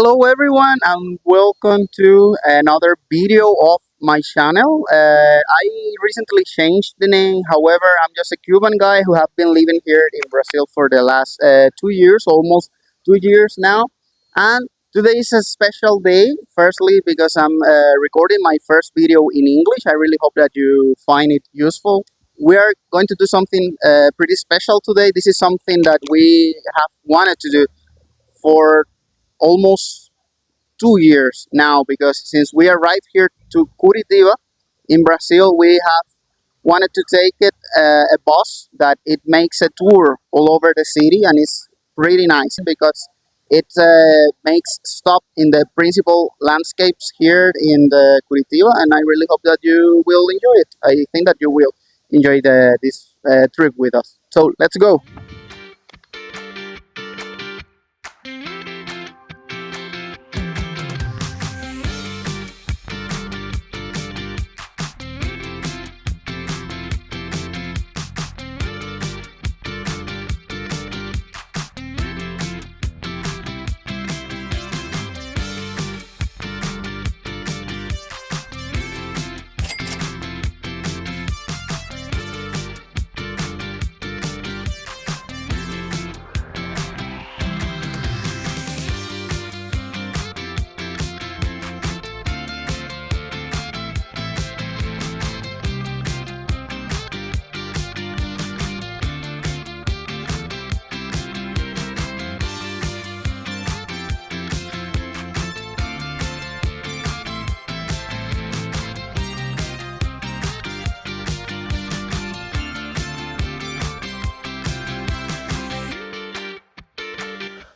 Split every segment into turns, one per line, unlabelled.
Hello everyone and welcome to another video of my channel. I recently changed the name. However, I'm just a Cuban guy who have been living here in Brazil for the last 2 years, almost 2 years now. And today is a special day. Firstly, because I'm recording my first video in English. I really hope that you find it useful. We are going to do something pretty special today. This is something that we have wanted to do for almost 2 years now, because since we arrived here to Curitiba in Brazil, we have wanted to take it a bus that it makes a tour all over the city, and it's really nice because it makes stop in the principal landscapes here in the Curitiba, and I really hope that you will enjoy it. I think that you will enjoy this trip with us. So let's go.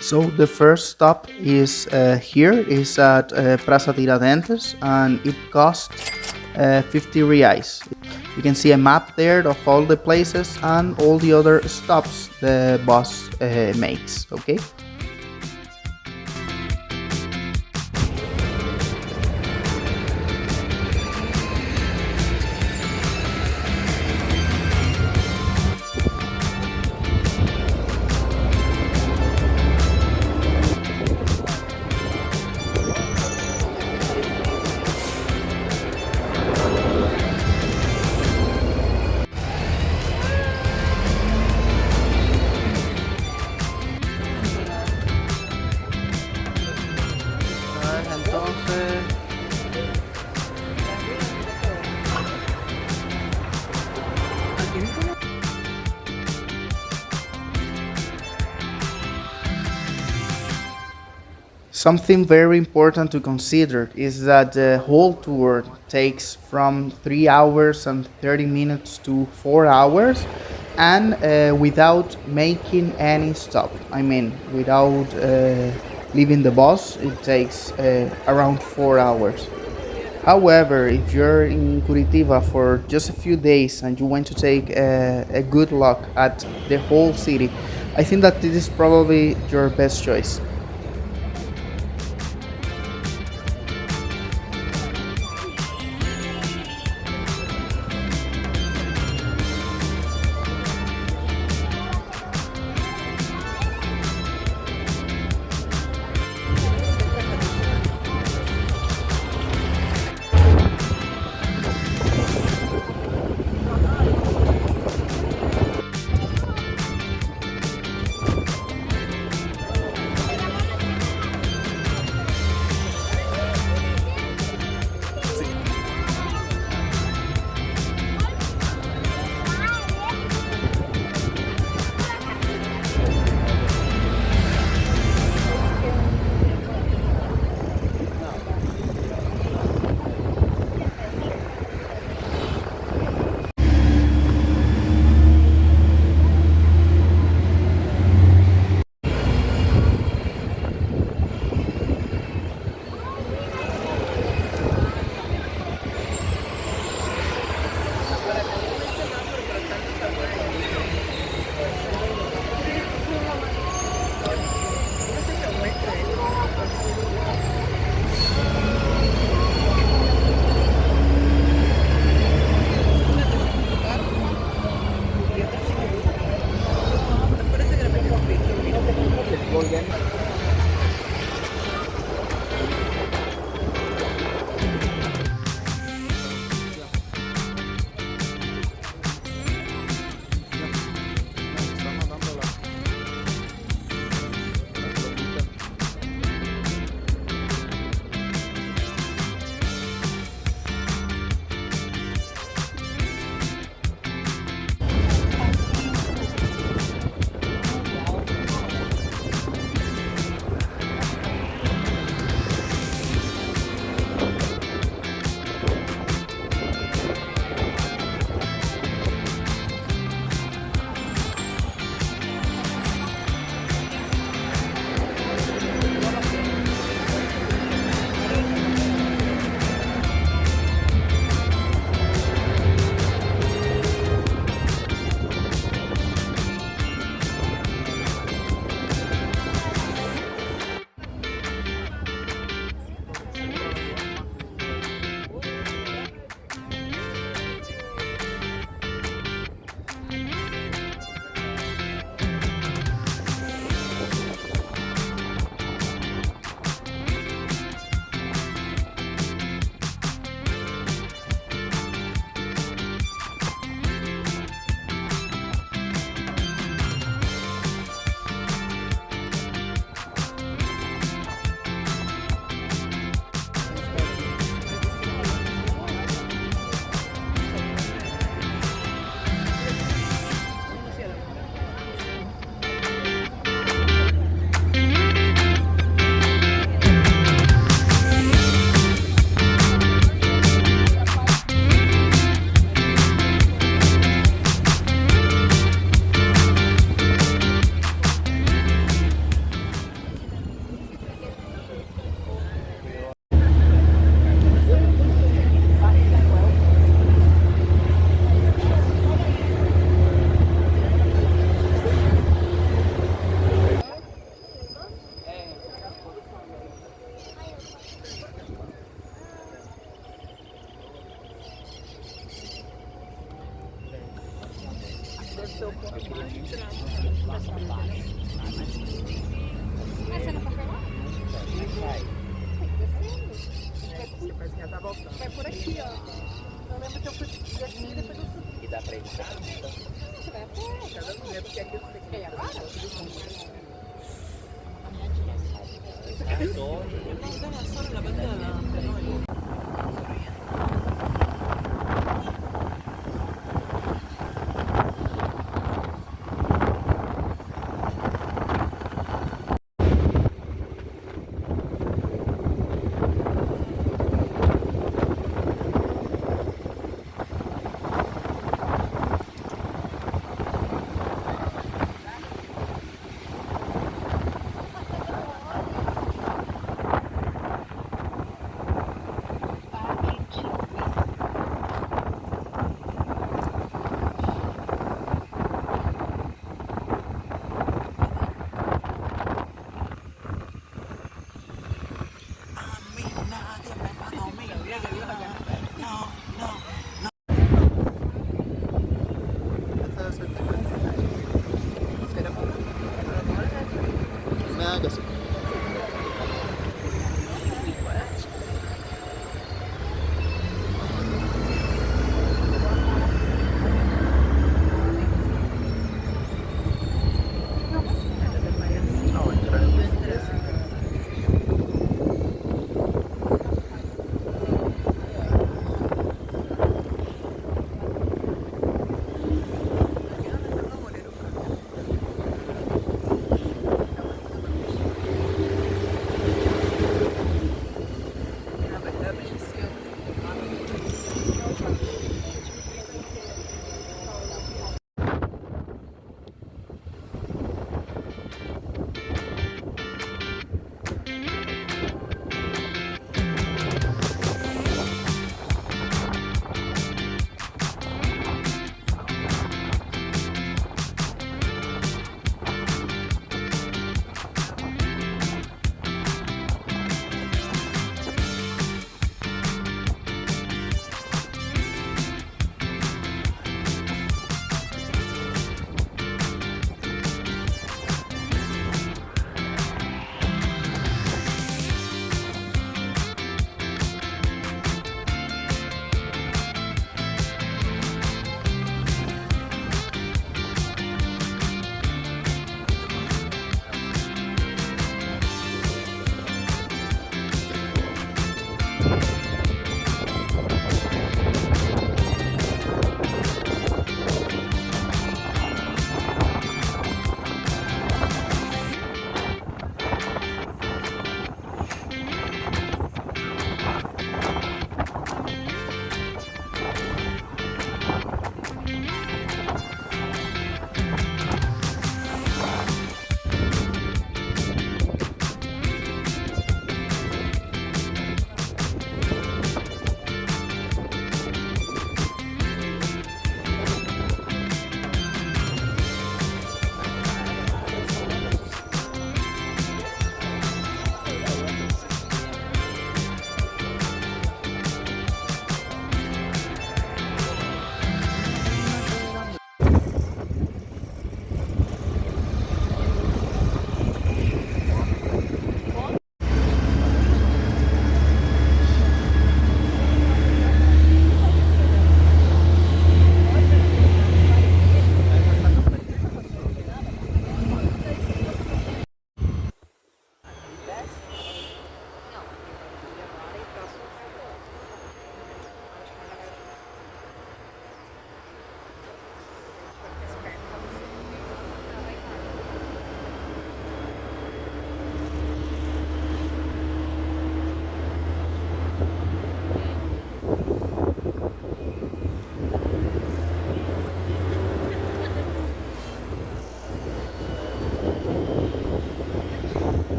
So the first stop is here is at Praça Tiradentes, and it costs 50 reais. You can see a map there of all the places and all the other stops the bus makes. Okay. Entonces, something very important to consider is that the whole tour takes from 3 hours and 30 minutes to 4 hours, and without making any stop. I mean, without leaving the bus, it takes around 4 hours. However, if you're in Curitiba for just a few days and you want to take a good look at the whole city, I think that this is probably your best choice.
Ah, você nunca foi lá? Tem que descer. Vai por aqui, ó. Eu lembro que eu fui descer e depois eu subi. E dá pra ir de carro? Você vai a pé. Quer ir agora?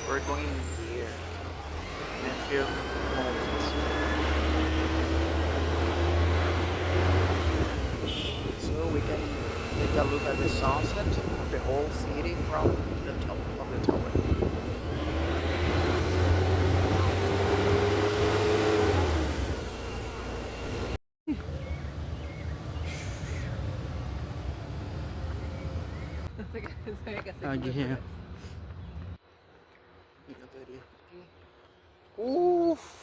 We're going here in a few moments. So So we can take a look at the sunset of the whole city from the top of the tower. Yeah. Uf.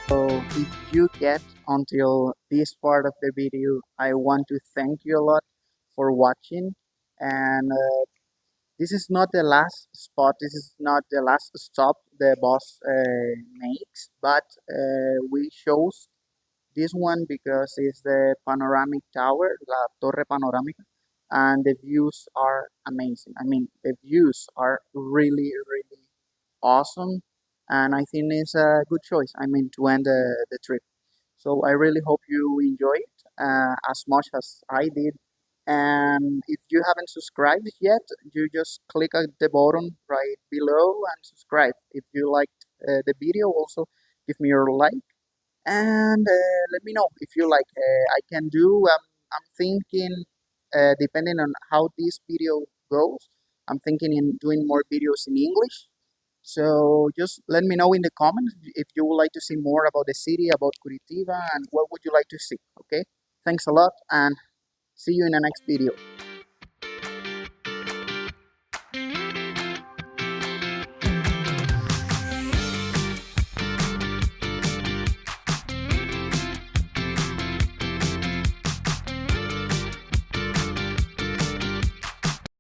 So if you get until this part of the video, I want to thank you a lot for watching. And this is not the last spot. This is not the last stop the boss makes, but we chose this one because it's the panoramic tower, La Torre Panoramica, and the views are amazing. I mean, the views are really, really awesome, and I think it's a good choice. I mean, to end the trip. So I really hope you enjoy it as much as I did. And if you haven't subscribed yet, you just click at the button right below and subscribe. If you liked the video, also give me your like and let me know if you like. I can do. I'm thinking, depending on how this video goes, I'm thinking in doing more videos in English. So just let me know in the comments if you would like to see more about the city, about Curitiba, and what would you like to see. Okay. Thanks a lot, and see you in the next video.